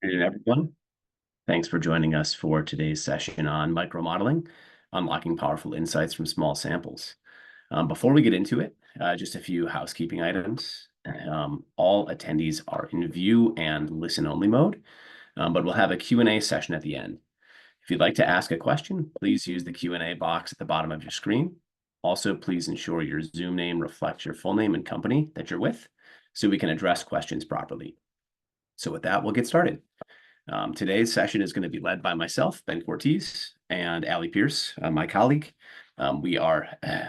Good afternoon, everyone. Thanks for joining us for today's session on micromodeling, unlocking powerful insights from small samples. Before we get into it, just a few housekeeping items. All attendees are in view and listen-only mode, but we'll have a Q&A session at the end. If you'd like to ask a question, please use the Q&A box at the bottom of your screen. Also, please ensure your Zoom name reflects your full name and company that you're with, so we can address questions properly. So with that, we'll get started. Today's session is going to be led by myself, Ben Cortese, and Allie Pierce, my colleague. We are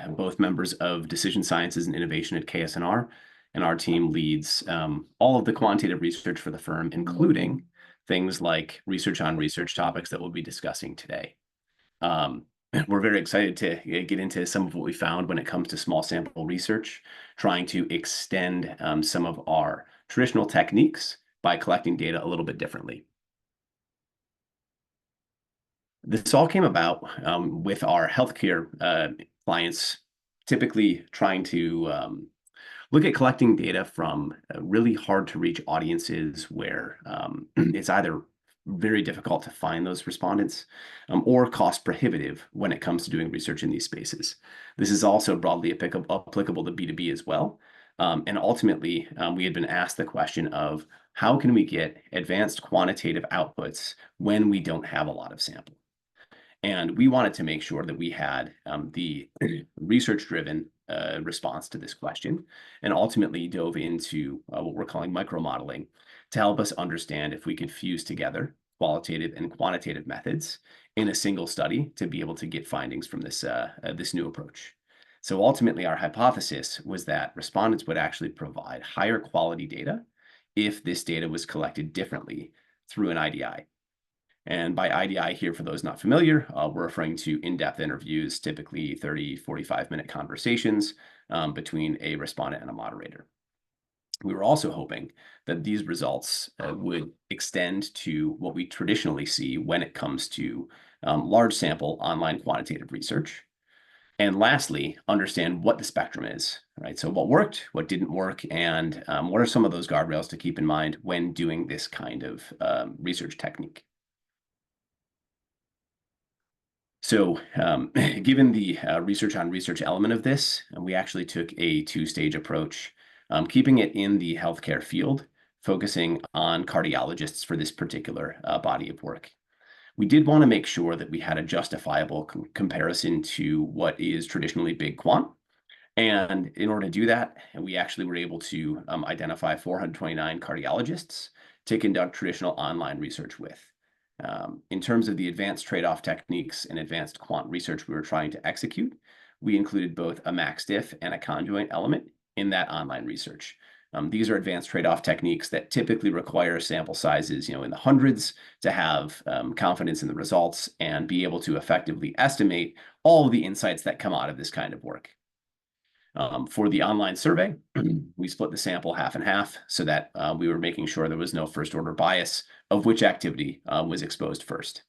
both members of Decision Sciences and Innovation at KS&R, and our team leads all of the quantitative research for the firm, including things like research on research topics that we'll be discussing today. We're very excited to get into some of what we found when it comes to small sample research, trying to extend some of our traditional techniques by collecting data a little bit differently. This all came about with our healthcare clients typically trying to look at collecting data from really hard to reach audiences where it's either very difficult to find those respondents or cost prohibitive when it comes to doing research in these spaces. This is also broadly applicable to B2B as well. And ultimately, we had been asked the question of how can we get advanced quantitative outputs when we don't have a lot of sample? And we wanted to make sure that we had the research-driven response to this question, and ultimately dove into what we're calling micromodeling to help us understand if we could fuse together qualitative and quantitative methods in a single study to be able to get findings from this new approach. So ultimately, our hypothesis was that respondents would actually provide higher quality data if this data was collected differently through an IDI. And by IDI here, for those not familiar, we're referring to in-depth interviews, typically 30, 45-minute conversations between a respondent and a moderator. We were also hoping that these results would extend to what we traditionally see when it comes to large sample online quantitative research. And lastly, understand what the spectrum is, right? So what worked, what didn't work, and what are some of those guardrails to keep in mind when doing this kind of research technique? So given the research on research element of this, we actually took a two-stage approach, keeping it in the healthcare field, focusing on cardiologists for this particular body of work. We did want to make sure that we had a justifiable comparison to what is traditionally big quant. And in order to do that, we actually were able to identify 429 cardiologists to conduct traditional online research with. In terms of the advanced trade-off techniques and advanced quant research we were trying to execute, we included both a max-diff and a conjoint element in that online research. These are advanced trade-off techniques that typically require sample sizes, in the hundreds to have confidence in the results and be able to effectively estimate all of the insights that come out of this kind of work. For the online survey, we split the sample half and half so that we were making sure there was no first-order bias of which activity was exposed first.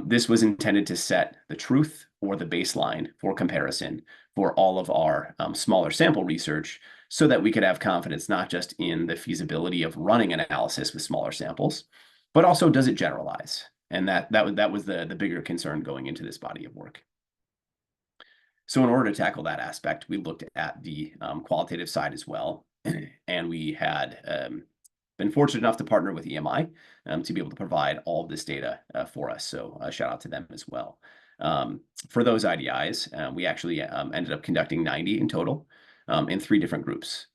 This was intended to set the truth or the baseline for comparison for all of our smaller sample research so that we could have confidence not just in the feasibility of running an analysis with smaller samples, but also does it generalize? And that was the bigger concern going into this body of work. So in order to tackle that aspect, we looked at the qualitative side as well. And we had been fortunate enough to partner with EMI to be able to provide all of this data for us. So shout out to them as well. For those IDIs, we actually ended up conducting 90 in total in 3 different groups.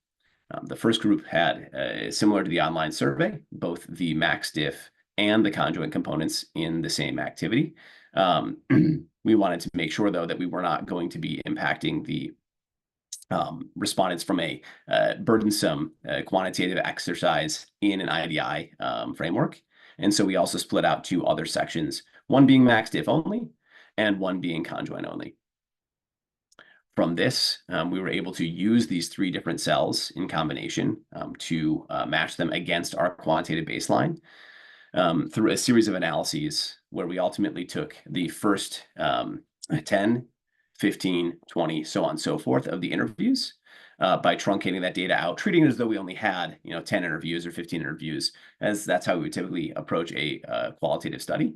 The first group had, similar to the online survey, both the max diff and the conjoint components in the same activity. We wanted to make sure, though, that we were not going to be impacting the respondents from a burdensome quantitative exercise in an IDI framework. And so we also split out 2 other sections, one being max diff only and one being conjoint only. From this, we were able to use these 3 different cells in combination to match them against our quantitative baseline through a series of analyses where we ultimately took the first 10, 15, 20, so on and so forth of the interviews, by truncating that data out, treating it as though we only had 10 interviews or 15 interviews, as that's how we would typically approach a qualitative study.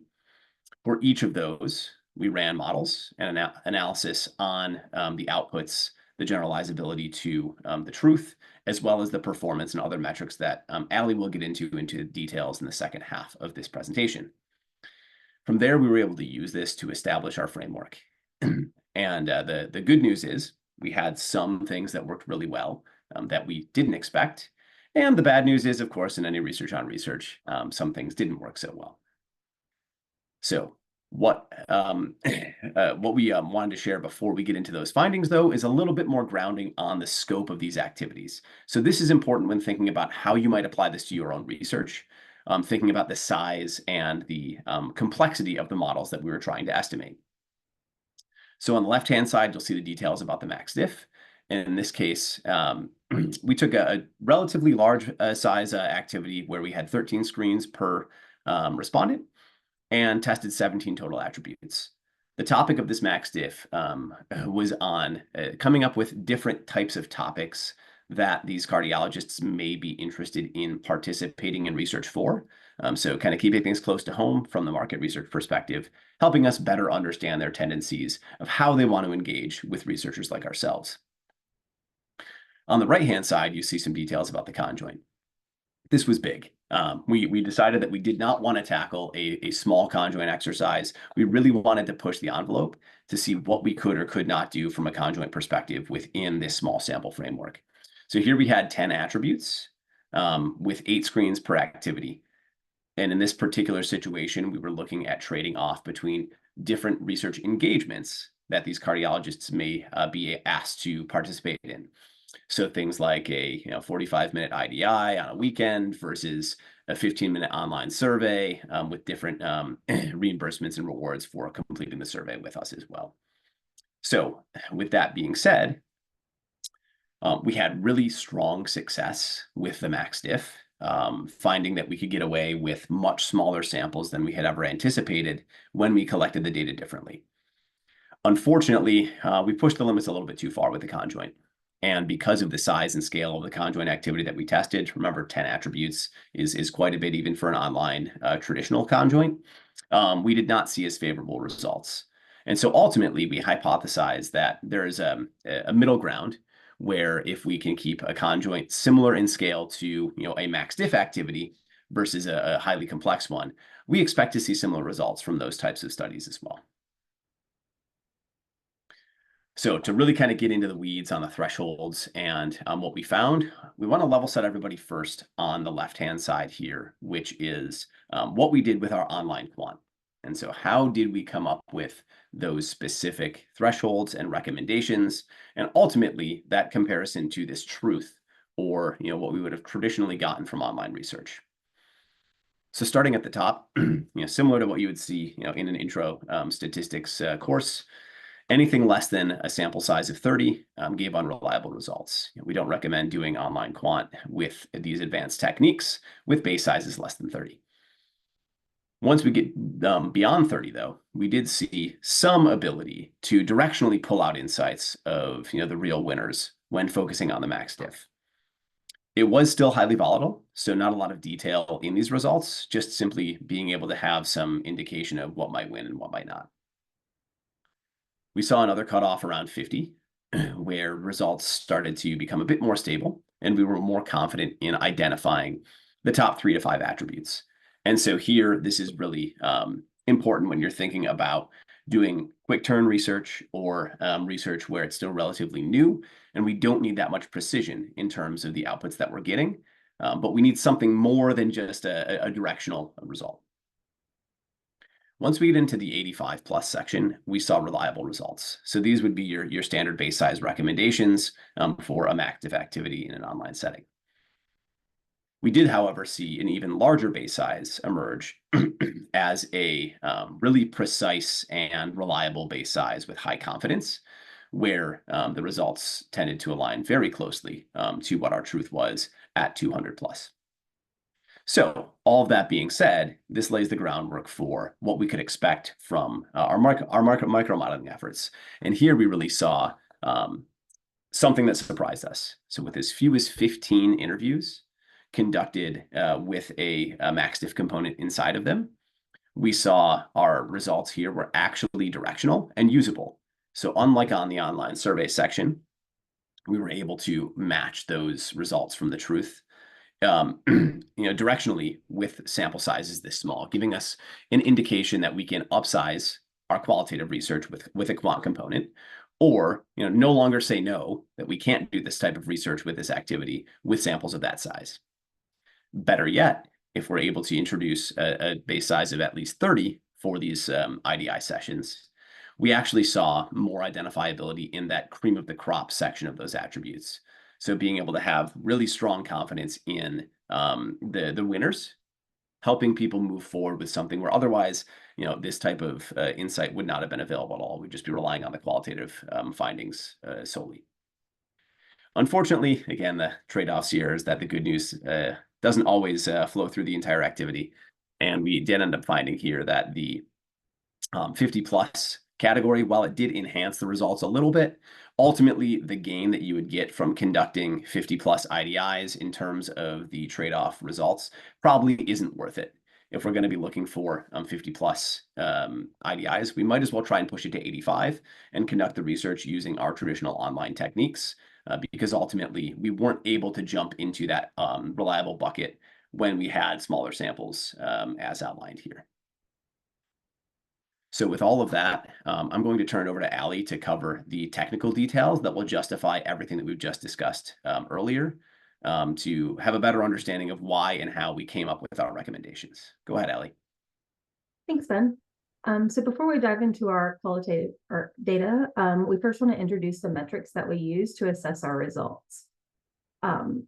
For each of those, we ran models and analysis on the outputs, the generalizability to the truth, as well as the performance and other metrics that Ali will get into details in the second half of this presentation. From there, we were able to use this to establish our framework. And the good news is we had some things that worked really well that we didn't expect. And the bad news is, of course, in any research on research, some things didn't work so well. So what we wanted to share before we get into those findings, though, is a little bit more grounding on the scope of these activities. So this is important when thinking about how you might apply this to your own research, thinking about the size and the complexity of the models that we were trying to estimate. So on the left-hand side, you'll see the details about the max diff. And in this case, we took a relatively large size activity where we had 13 screens per respondent and tested 17 total attributes. The topic of this max diff was on coming up with different types of topics that these cardiologists may be interested in participating in research for. So kind of keeping things close to home from the market research perspective, helping us better understand their tendencies of how they want to engage with researchers like ourselves. On the right-hand side, you see some details about the conjoint. This was big. We decided that we did not want to tackle a small conjoint exercise. We really wanted to push the envelope to see what we could or could not do from a conjoint perspective within this small sample framework. So here we had 10 attributes with 8 screens per activity. And in this particular situation, we were looking at trading off between different research engagements that these cardiologists may be asked to participate in. So things like a 45-minute IDI on a weekend versus a 15-minute online survey with different reimbursements and rewards for completing the survey with us as well. So with that being said, we had really strong success with the max diff, finding that we could get away with much smaller samples than we had ever anticipated when we collected the data differently. Unfortunately, we pushed the limits a little bit too far with the conjoint. And because of the size and scale of the conjoint activity that we tested, remember 10 attributes is quite a bit even for an online traditional conjoint, we did not see as favorable results. And so ultimately, we hypothesized that there is a middle ground where if we can keep a conjoint similar in scale to a max diff activity versus a highly complex one, we expect to see similar results from those types of studies as well. So to really kind of get into the weeds on the thresholds and what we found, we want to level set everybody first on the left-hand side here, which is what we did with our online quant. And so how did we come up with those specific thresholds and recommendations, and ultimately that comparison to this truth or what we would have traditionally gotten from online research. So starting at the top, similar to what you would see in an intro statistics course, anything less than a sample size of 30 gave unreliable results. We don't recommend doing online quant with these advanced techniques with base sizes less than 30. Once we get beyond 30, though, we did see some ability to directionally pull out insights of the real winners when focusing on the max diff. It was still highly volatile, so not a lot of detail in these results, just simply being able to have some indication of what might win and what might not. We saw another cutoff around 50, where results started to become a bit more stable, and we were more confident in identifying the top 3 to 5 attributes. And so here, this is really important when you're thinking about doing quick turn research or research where it's still relatively new, and we don't need that much precision in terms of the outputs that we're getting, but we need something more than just a directional result. Once we get into the 85 plus section, we saw reliable results. So these would be your standard base size recommendations for a max diff activity in an online setting. We did, however, see an even larger base size emerge as a really precise and reliable base size with high confidence, where the results tended to align very closely to what our truth was at 200 plus. So all of that being said, this lays the groundwork for what we could expect from our market micro modeling efforts. And here we really saw something that surprised us. So with as few as 15 interviews conducted with a MaxDiff component inside of them, we saw our results here were actually directional and usable. So unlike on the online survey section, we were able to match those results from the truth directionally with sample sizes this small, giving us an indication that we can upsize our qualitative research with a quant component, or no longer say no, that we can't do this type of research with this activity with samples of that size. Better yet, if we're able to introduce a base size of at least 30 for these IDI sessions, we actually saw more identifiability in that cream of the crop section of those attributes. So being able to have really strong confidence in the winners, helping people move forward with something where otherwise, this type of insight would not have been available at all. We'd just be relying on the qualitative findings solely. Unfortunately, again, the trade-offs here is that the good news doesn't always flow through the entire activity. And we did end up finding here that the 50 plus category, while it did enhance the results a little bit, ultimately the gain that you would get from conducting 50 plus IDIs in terms of the trade-off results probably isn't worth it. If we're going to be looking for 50 plus IDIs, we might as well try and push it to 85 and conduct the research using our traditional online techniques, because ultimately we weren't able to jump into that reliable bucket when we had smaller samples as outlined here. So with all of that, I'm going to turn it over to Allie to cover the technical details that will justify everything that we've just discussed earlier, to have a better understanding of why and how we came up with our recommendations. Go ahead, Allie. Thanks, Ben. So before we dive into our qualitative data, we first want to introduce the metrics that we use to assess our results. In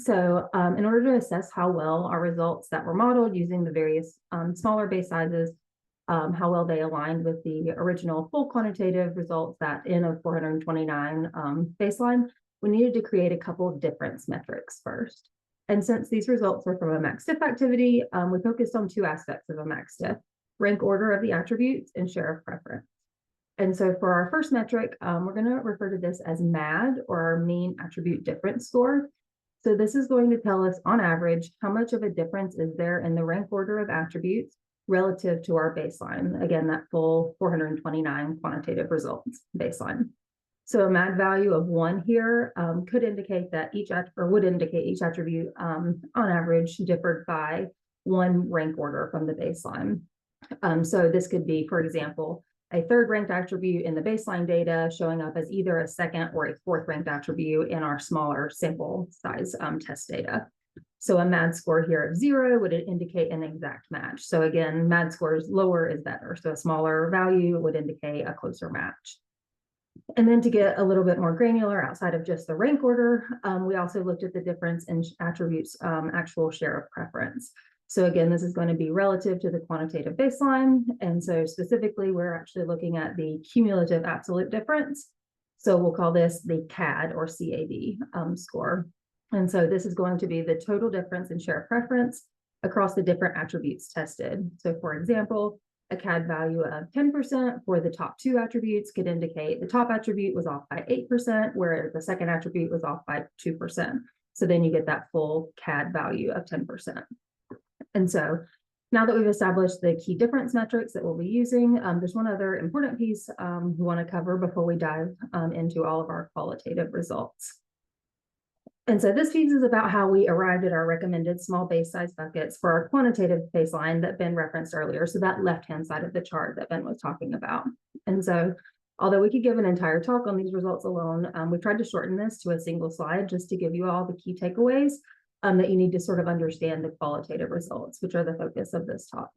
order to assess how well our results that were modeled using the various smaller base sizes, how well they aligned with the original full quantitative results, that N of 429 baseline, we needed to create a couple of difference metrics first. And since these results were from a MaxDiff activity, we focused on two aspects of a MaxDiff: rank order of the attributes and share of preference. And so for our first metric, we're going to refer to this as MAD, or our mean attribute difference score. So this is going to tell us on average how much of a difference is there in the rank order of attributes relative to our baseline. Again, that full 429 quantitative results baseline. So a MAD value of 1 here could indicate that would indicate each attribute on average differed by 1 rank order from the baseline. So this could be, for example, a 3rd ranked attribute in the baseline data showing up as either a 2nd or a 4th ranked attribute in our smaller sample size test data. So a MAD score here of 0 would indicate an exact match. So again, MAD scores lower is better. So a smaller value would indicate a closer match. And then to get a little bit more granular outside of just the rank order, we also looked at the difference in attributes' actual share of preference. So again, this is going to be relative to the quantitative baseline. And so specifically, we're actually looking at the cumulative absolute difference. So we'll call this the CAD or CAD score. And so this is going to be the total difference in share of preference across the different attributes tested. So for example, a CAD value of 10% for the top 2 attributes could indicate the top attribute was off by 8%, whereas the second attribute was off by 2%. So then you get that full CAD value of 10%. And so now that we've established the key difference metrics that we'll be using, there's one other important piece we want to cover before we dive into all of our qualitative results. And so this piece is about how we arrived at our recommended small base size buckets for our quantitative baseline that Ben referenced earlier. So that left-hand side of the chart that Ben was talking about. And so although we could give an entire talk on these results alone, we tried to shorten this to a single slide just to give you all the key takeaways that you need to sort of understand the qualitative results, which are the focus of this talk.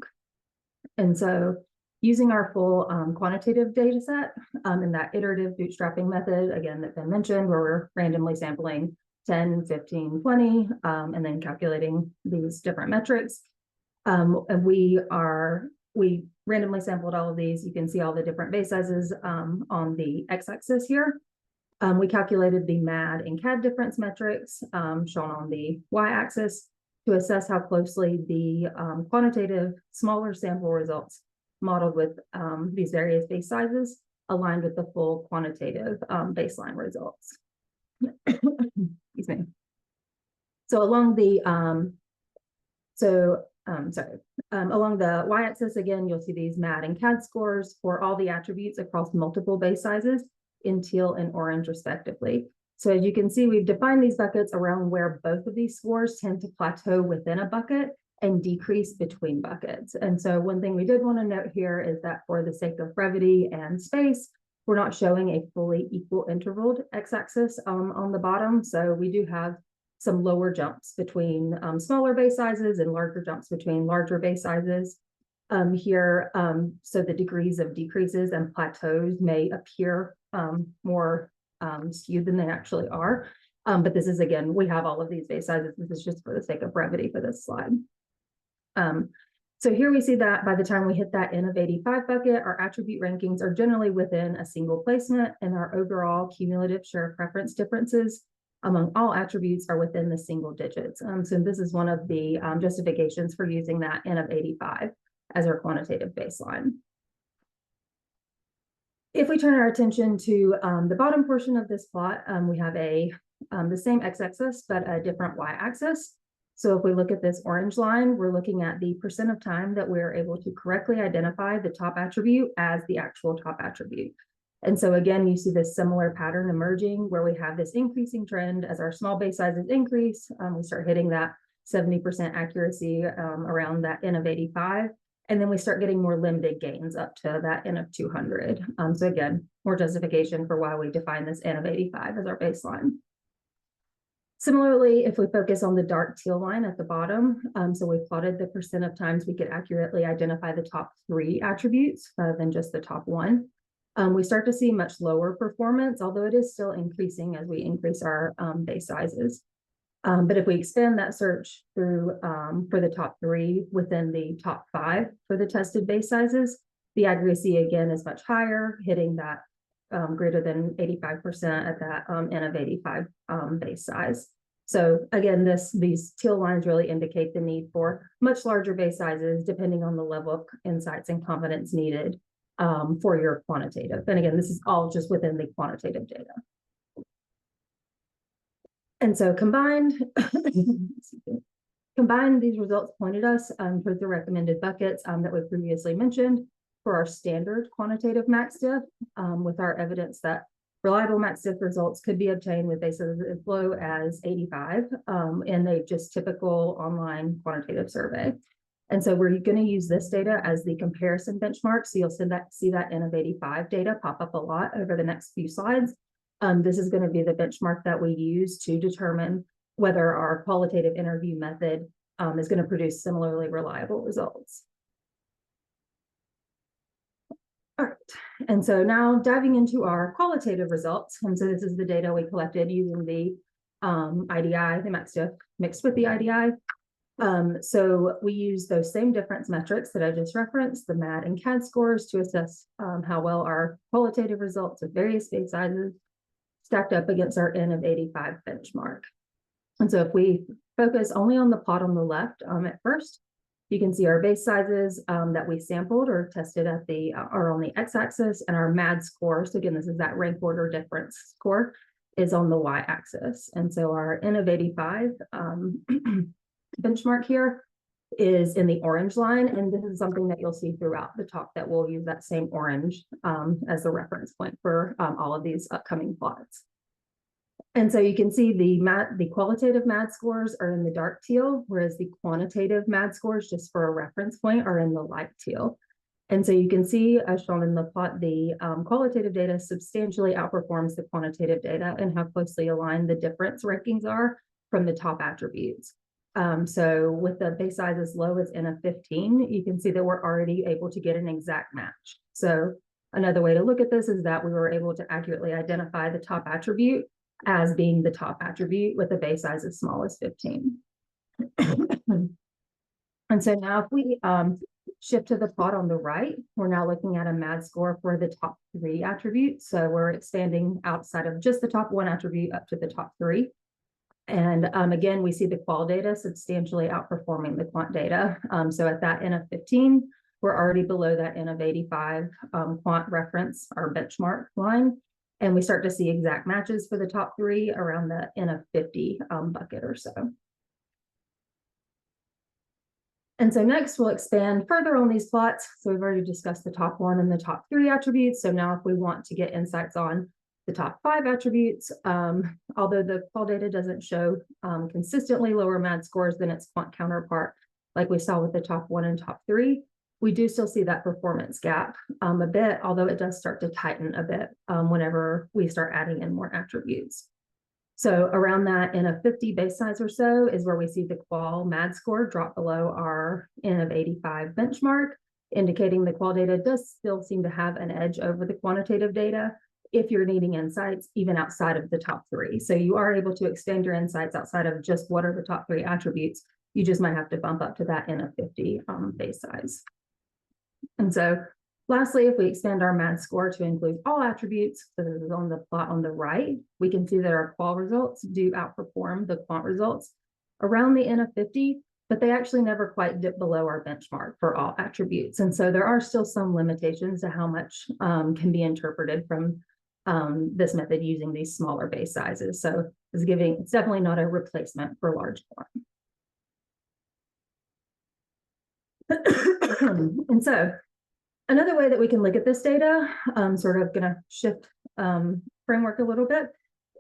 And so using our full quantitative data set in that iterative bootstrapping method, again, that Ben mentioned, where we're randomly sampling 10, 15, 20, and then calculating these different metrics. And we randomly sampled all of these. You can see all the different base sizes on the x-axis here. We calculated the MAD and CAD difference metrics shown on the y-axis to assess how closely the quantitative smaller sample results modeled with these various base sizes aligned with the full quantitative baseline results. Excuse me. So along the along the y-axis, again, you'll see these MAD and CAD scores for all the attributes across multiple base sizes in teal and orange, respectively. So as you can see, we've defined these buckets around where both of these scores tend to plateau within a bucket and decrease between buckets. And so one thing we did want to note here is that for the sake of brevity and space, we're not showing a fully equal intervaled x-axis on the bottom. So we do have some lower jumps between smaller base sizes and larger jumps between larger base sizes here. So the degrees of decreases and plateaus may appear more skewed than they actually are. But this is, again, we have all of these base sizes. This is just for the sake of brevity for this slide. So here we see that by the time we hit that N of 85 bucket, our attribute rankings are generally within a single placement, and our overall cumulative share preference differences among all attributes are within the single digits. So this is one of the justifications for using that N of 85 as our quantitative baseline. If we turn our attention to the bottom portion of this plot, we have the same x-axis, but a different y-axis. So if we look at this orange line, we're looking at the percent of time that we're able to correctly identify the top attribute as the actual top attribute. And so again, you see this similar pattern emerging where we have this increasing trend as our small base sizes increase. We start hitting that 70% accuracy around that N of 85. And then we start getting more limited gains up to that N of 200. So again, more justification for why we define this N of 85 as our baseline. Similarly, if we focus on the dark teal line at the bottom, so we plotted the percent of times we could accurately identify the top 3 attributes rather than just the top 1. We start to see much lower performance, although it is still increasing as we increase our base sizes. But if we expand that search through for the top 3 within the top 5 for the tested base sizes, the accuracy again is much higher, hitting that greater than 85% at that N of 85 base size. So again, these teal lines really indicate the need for much larger base sizes, depending on the level of insights and confidence needed for your quantitative. And again, this is all just within the quantitative data. And so combined, these results pointed us towards the recommended buckets that we previously mentioned for our standard quantitative MaxDiff, with our evidence that reliable MaxDiff results could be obtained with bases as low as 85 in a just typical online quantitative survey. And so we're going to use this data as the comparison benchmark. So you'll see that N of 85 data pop up a lot over the next few slides. This is going to be the benchmark that we use to determine whether our qualitative interview method is going to produce similarly reliable results. All right, and so now diving into our qualitative results. And so this is the data we collected using the IDI, the MaxDiff mixed with the IDI. So we use those same difference metrics that I just referenced, the MAD and CAD scores, to assess how well our qualitative results of various base sizes stacked up against our N of 85 benchmark. And so if we focus only on the plot on the left at first, you can see our base sizes that we sampled or tested at are on the x-axis, and our MAD score, so again, this is that rank order difference score, is on the y-axis. And so our N of 85 benchmark here is in the orange line, and this is something that you'll see throughout the talk, that we'll use that same orange as the reference point for all of these upcoming plots. And so you can see the qualitative MAD scores are in the dark teal, whereas the quantitative MAD scores, just for a reference point, are in the light teal. And so you can see, as shown in the plot, the qualitative data substantially outperforms the quantitative data and how closely aligned the difference rankings are from the top attributes. So with the base size as low as N of 15, you can see that we're already able to get an exact match. So another way to look at this is that we were able to accurately identify the top attribute as being the top attribute with a base size as small as 15. And so now if we shift to the plot on the right, we're now looking at a MAD score for the top 3 attributes. So we're expanding outside of just the top 1 attribute up to the top 3. And again, we see the qual data substantially outperforming the quant data. So at that N of 15, we're already below that N of 85 quant reference, our benchmark line. And we start to see exact matches for the top three around the N of 50 bucket or so. And so next we'll expand further on these plots. So we've already discussed the top one and the top three attributes. So now if we want to get insights on the top five attributes, although the qual data doesn't show consistently lower MAD scores than its quant counterpart, like we saw with the top one and top three, we do still see that performance gap a bit, although it does start to tighten a bit whenever we start adding in more attributes. So around that N of 50 base size or so is where we see the qual MAD score drop below our N of 85 benchmark, indicating the qual data does still seem to have an edge over the quantitative data if you're needing insights even outside of the top three. So you are able to extend your insights outside of just what are the top three attributes. You just might have to bump up to that N of 50 base size. And so lastly, if we expand our MAD score to include all attributes, so this is on the plot on the right, we can see that our qual results do outperform the quant results around the N of 50, but they actually never quite dip below our benchmark for all attributes. And so there are still some limitations to how much can be interpreted from this method using these smaller base sizes. So it's definitely not a replacement for large quant. And so another way that we can look at this data, sort of going to shift framework a little bit,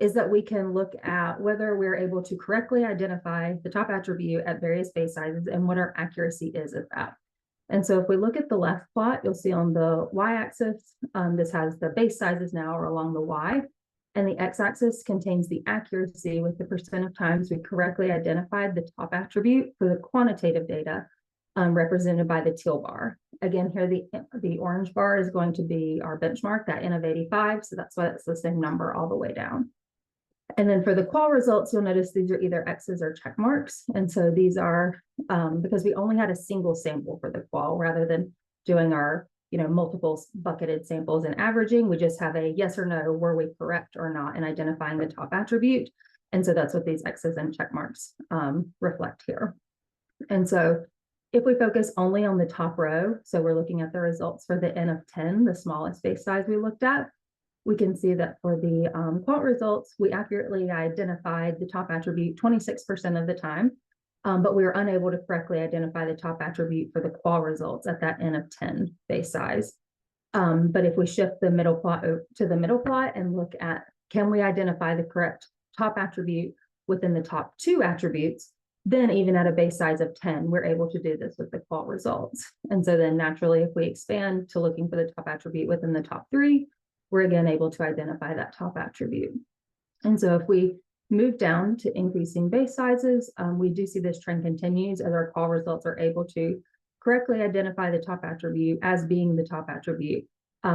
is that we can look at whether we're able to correctly identify the top attribute at various base sizes and what our accuracy is of that. And so if we look at the left plot, you'll see on the y-axis, this has the base sizes now are along the y, and the x-axis contains the accuracy with the percent of times we correctly identified the top attribute for the quantitative data represented by the teal bar. Again, here the orange bar is going to be our benchmark, that N of 85. So that's why it's the same number all the way down. And then for the qual results, you'll notice these are either X's or check marks. And so these are because we only had a single sample for the qual rather than doing our multiple bucketed samples and averaging. We just have a yes or no, were we correct or not in identifying the top attribute. And so that's what these X's and check marks reflect here. And so if we focus only on the top row, so we're looking at the results for the N of 10, the smallest base size we looked at, we can see that for the quant results, we accurately identified the top attribute 26% of the time, but we were unable to correctly identify the top attribute for the qual results at that N of 10 base size. But if we shift the middle plot to the middle plot and look at, can we identify the correct top attribute within the top two attributes, then even at a base size of 10, we're able to do this with the qual results. And so then naturally, if we expand to looking for the top attribute within the top three, we're again able to identify that top attribute. And so if we move down to increasing base sizes, we do see this trend continues as our qual results are able to correctly identify the top attribute as being the top attribute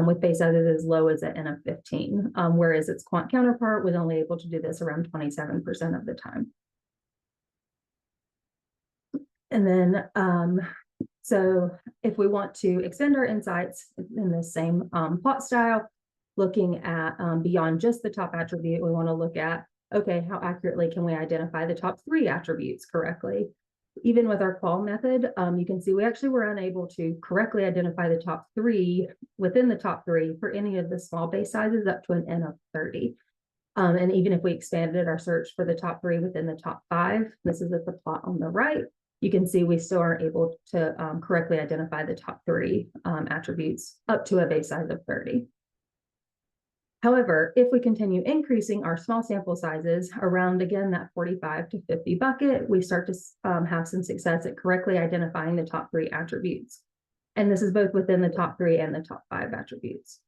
with base sizes as low as an N of 15, whereas its quant counterpart was only able to do this around 27% of the time. And then, so if we want to extend our insights in the same plot style, looking at beyond just the top attribute, we want to look at, okay, how accurately can we identify the top three attributes correctly? Even with our qual method, you can see we actually were unable to correctly identify the top three within the top three for any of the small base sizes up to an N of 30. And even if we expanded our search for the top three within the top five, this is at the plot on the right, you can see we still aren't able to correctly identify the top three attributes up to a base size of 30. However, if we continue increasing our small sample sizes around, again, that 45 to 50 bucket, we start to have some success at correctly identifying the top three attributes. And this is both within the top three and the top five attributes.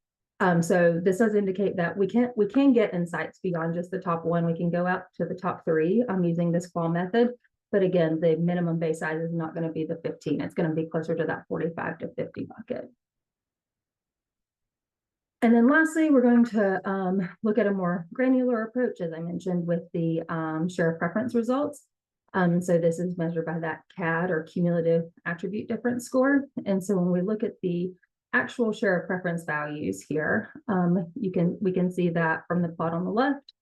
So this does indicate that we can get insights beyond just the top one. We can go out to the top three using this qual method. But again, the minimum base size is not going to be the 15. It's going to be closer to that 45 to 50 bucket. And then lastly, we're going to look at a more granular approach, as I mentioned, with the share of preference results. So this is measured by that CAD or cumulative attribute difference score. And so when we look at the actual share of preference values here, we can see that from the plot on the left,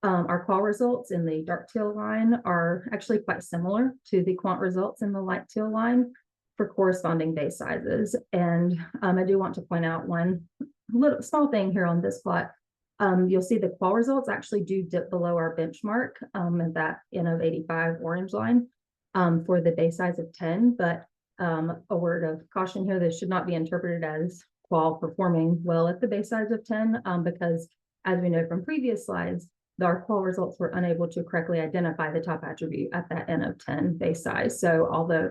our qual results in the dark teal line are actually quite similar to the quant results in the light teal line. for corresponding base sizes. And I do want to point out one little small thing here on this plot. You'll see the qual results actually do dip below our benchmark at that N of 85 orange line for the base size of 10. But a word of caution here, this should not be interpreted as qual performing well at the base size of 10 because as we know from previous slides, our qual results were unable to correctly identify the top attribute at that N of 10 base size. So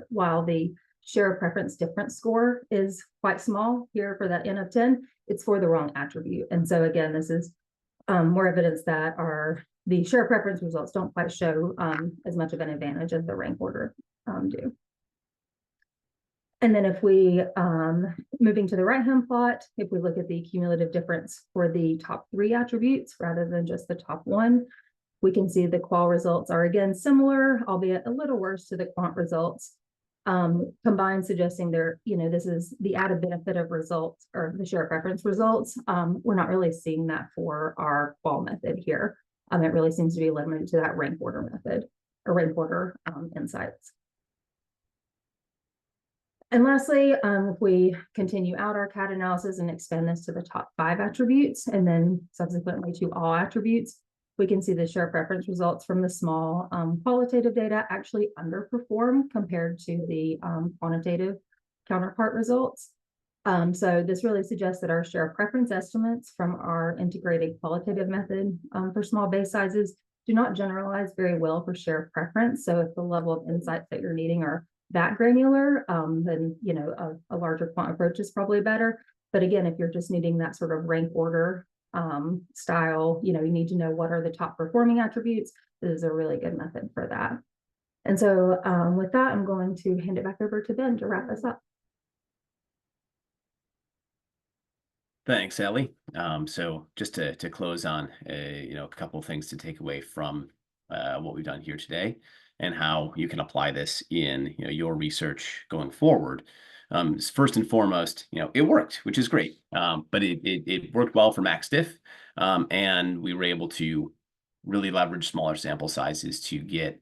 while the share of preference difference score is quite small here for that N of 10, it's for the wrong attribute. And so again, this is more evidence that the share of preference results don't quite show as much of an advantage as the rank order do. And then if we, moving to the right-hand plot, if we look at the cumulative difference for the top 3 attributes rather than just the top 1, we can see the qual results are again similar, albeit a little worse to the quant results, combined suggesting this is the added benefit of results or the share preference results. We're not really seeing that for our qual method here. It really seems to be limited to that rank order method or rank order insights. And lastly, if we continue out our CAD analysis and expand this to the top 5 attributes and then subsequently to all attributes, we can see the share preference results from the small qualitative data actually underperform compared to the quantitative counterpart results. So this really suggests that our share preference estimates from our integrated qualitative method for small base sizes do not generalize very well for share preference. So if the level of insights that you're needing are that granular, then a larger quant approach is probably better. But again, if you're just needing that sort of rank order style, you need to know what are the top performing attributes. This is a really good method for that. And so with that, I'm going to hand it back over to Ben to wrap us up. Thanks, Ellie. So just to close on, a couple of things to take away from what we've done here today and how you can apply this in your research going forward. First and foremost, it worked, which is great, but it worked well for MaxDiff, and we were able to really leverage smaller sample sizes to get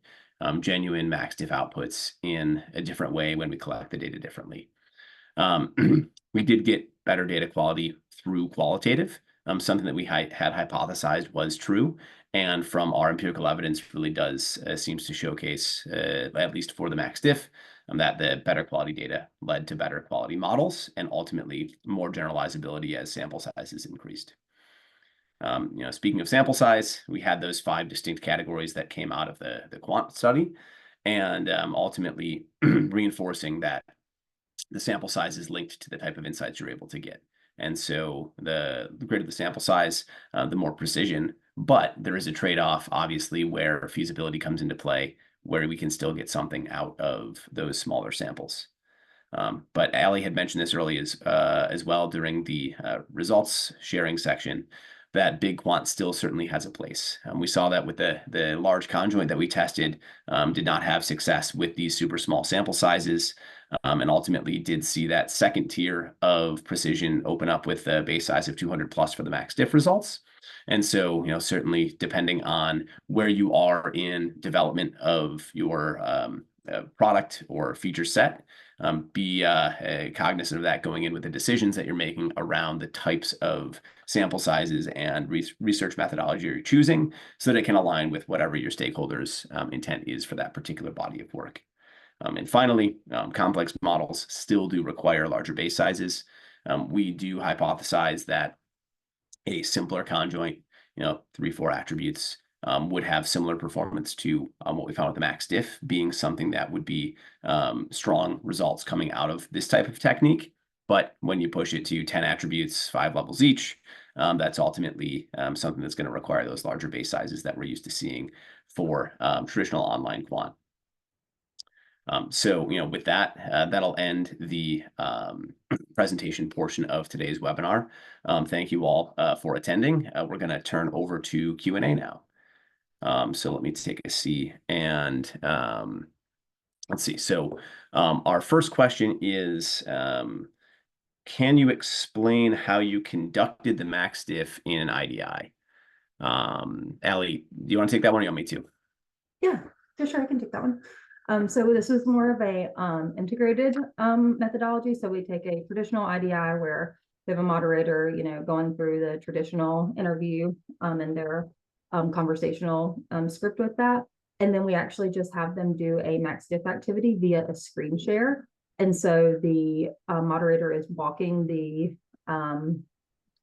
genuine MaxDiff outputs in a different way when we collect the data differently. We did get better data quality through qualitative, something that we had hypothesized was true, and from our empirical evidence really does seems to showcase, at least for the MaxDiff, that the better quality data led to better quality models and ultimately more generalizability as sample sizes increased. Speaking of sample size, we had those 5 distinct categories that came out of the quant study, and ultimately reinforcing that the sample size is linked to the type of insights you're able to get. And so the greater the sample size, the more precision, but there is a trade-off, obviously, where feasibility comes into play, where we can still get something out of those smaller samples. But Ali had mentioned this early as well during the results sharing section, that big quant still certainly has a place. We saw that with the large conjoint that we tested did not have success with these super small sample sizes, and ultimately did see that second tier of precision open up with a base size of 200 plus for the MaxDiff results. And so, certainly depending on where you are in development of your product or feature set, be cognizant of that going in with the decisions that you're making around the types of sample sizes and research methodology you're choosing, so that it can align with whatever your stakeholders' intent is for that particular body of work. And finally, complex models still do require larger base sizes. We do hypothesize that a simpler conjoint, 3-4 attributes, would have similar performance to what we found with the MaxDiff, being something that would be strong results coming out of this type of technique. But when you push it to 10 attributes, 5 levels each, that's ultimately something that's going to require those larger base sizes that we're used to seeing for traditional online quant. So, with that, that'll end the presentation portion of today's webinar. Thank you all for attending. We're going to turn over to Q&A now. So let me take a see, and let's see. So our first question is, can you explain how you conducted the MaxDiff in an IDI? Ali, do you want to take that one, or you want me to? Yeah, for sure, I can take that one. So this was more of a integrated methodology. So we take a traditional IDI where we have a moderator, going through the traditional interview and their conversational script with that. And then we actually just have them do a max diff activity via a screen share. And so the moderator is walking the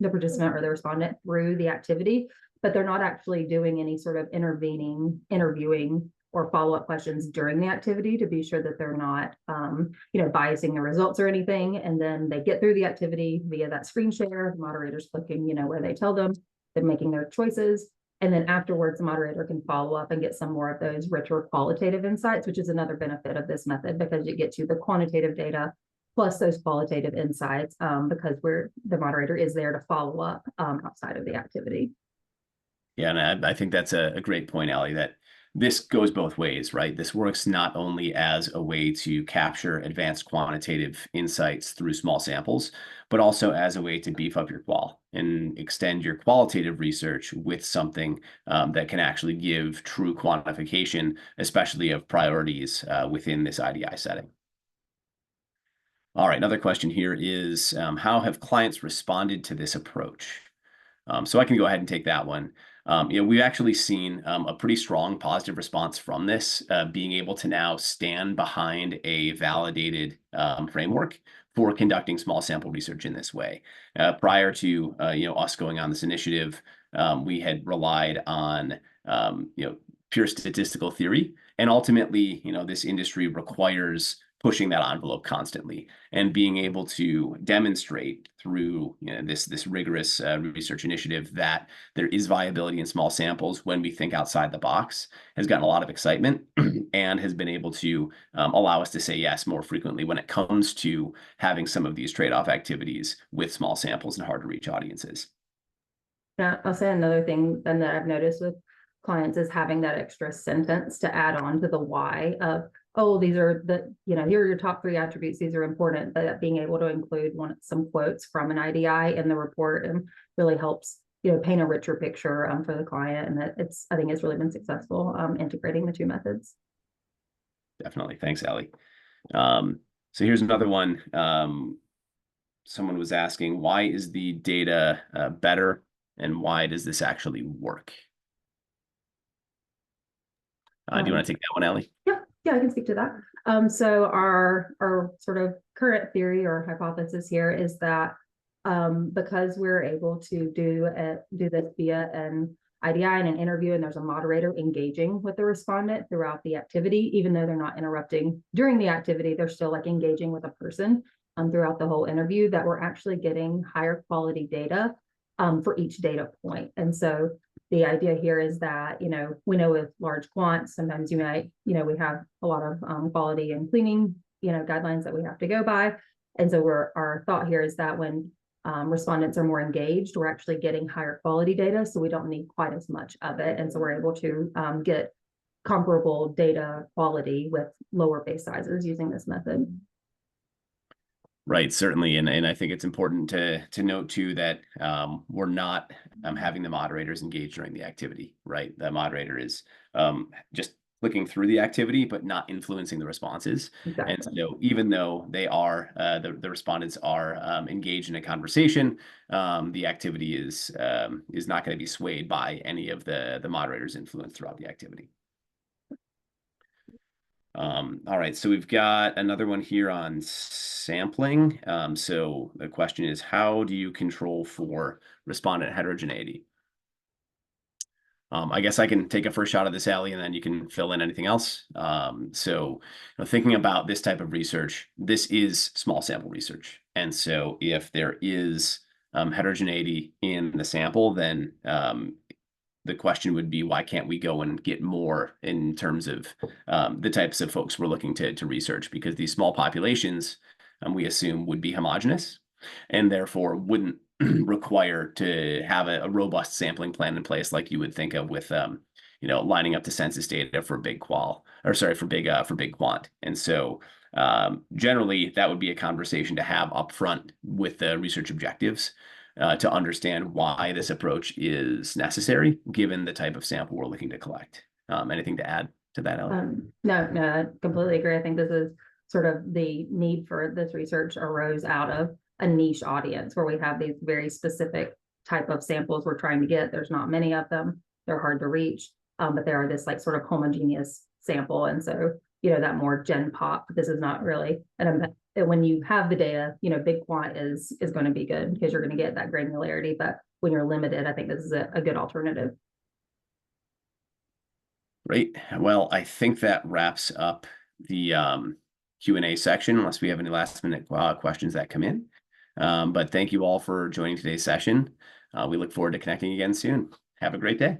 participant or the respondent through the activity, but they're not actually doing any sort of interviewing or follow-up questions during the activity to be sure that they're not, biasing the results or anything. And then they get through the activity via that screen share, the moderator's clicking, where they tell them they're making their choices. And then afterwards, the moderator can follow up and get some more of those richer qualitative insights, which is another benefit of this method because you get to the quantitative data plus those qualitative insights because the moderator is there to follow up outside of the activity. Yeah, and I think that's a great point, Allie, that this goes both ways, right? This works not only as a way to capture advanced quantitative insights through small samples, but also as a way to beef up your qual and extend your qualitative research with something that can actually give true quantification, especially of priorities within this IDI setting. All right, another question here is how have clients responded to this approach? So I can go ahead and take that one. We've actually seen a pretty strong positive response from this, being able to now stand behind a validated framework for conducting small sample research in this way. Prior to us going on this initiative, we had relied on pure statistical theory, and ultimately, this industry requires pushing that envelope constantly and being able to demonstrate through this rigorous research initiative that there is viability in small samples when we think outside the box has gotten a lot of excitement and has been able to allow us to say yes more frequently when it comes to having some of these trade-off activities with small samples and hard to reach audiences. Yeah, I'll say another thing then that I've noticed with clients is having that extra sentence to add on to the why of, oh, these are here are your top 3 attributes. These are important, but being able to include some quotes from an IDI in the report and really helps, paint a richer picture for the client. And that I think it's really been successful integrating the 2 methods. Definitely. Thanks, Allie. So here's another one. Someone was asking, why is the data better and why does this actually work? Do you want to take that one, Allie? Yeah, I can speak to that. So our sort of current theory or hypothesis here is that because we're able to do this via an IDI and an interview, and there's a moderator engaging with the respondent throughout the activity, even though they're not interrupting during the activity, they're still like engaging with a person throughout the whole interview, that we're actually getting higher quality data for each data point. And so the idea here is that, we know with large quants, sometimes we have a lot of quality and cleaning, guidelines that we have to go by. And so our thought here is that when respondents are more engaged, we're actually getting higher quality data. So we don't need quite as much of it. And so we're able to get comparable data quality with lower base sizes using this method. Right, certainly. And I think it's important to note too that we're not having the moderators engage during the activity, right? The moderator is just clicking through the activity, but not influencing the responses. Exactly. And so even though they are, the respondents are engaged in a conversation, the activity is not going to be swayed by any of the moderator's influence throughout the activity. All right, so we've got another one here on sampling. So the question is, how do you control for respondent heterogeneity? I guess I can take a first shot at this, Allie, and then you can fill in anything else. So thinking about this type of research, this is small sample research. And so if there is heterogeneity in the sample, then the question would be, why can't we go and get more in terms of the types of folks we're looking to research? Because these small populations, we assume, would be homogeneous and therefore wouldn't require to have a robust sampling plan in place like you would think of with lining up the census data for big qual, or sorry, for big quant. And so generally that would be a conversation to have upfront with the research objectives to understand why this approach is necessary given the type of sample we're looking to collect. Anything to add? to that, Ellie? No, I completely agree. I think this is sort of the need for this research arose out of a niche audience where we have these very specific type of samples we're trying to get. There's not many of them. They're hard to reach, but they are this like sort of homogeneous sample. And so, that more gen pop, this is not really, and when you have the data, big quant is going to be good because you're going to get that granularity. But when you're limited, I think this is a good alternative. Great. Well, I think that wraps up the Q&A section, unless we have any last minute questions that come in. But thank you all for joining today's session. We look forward to connecting again soon. Have a great day.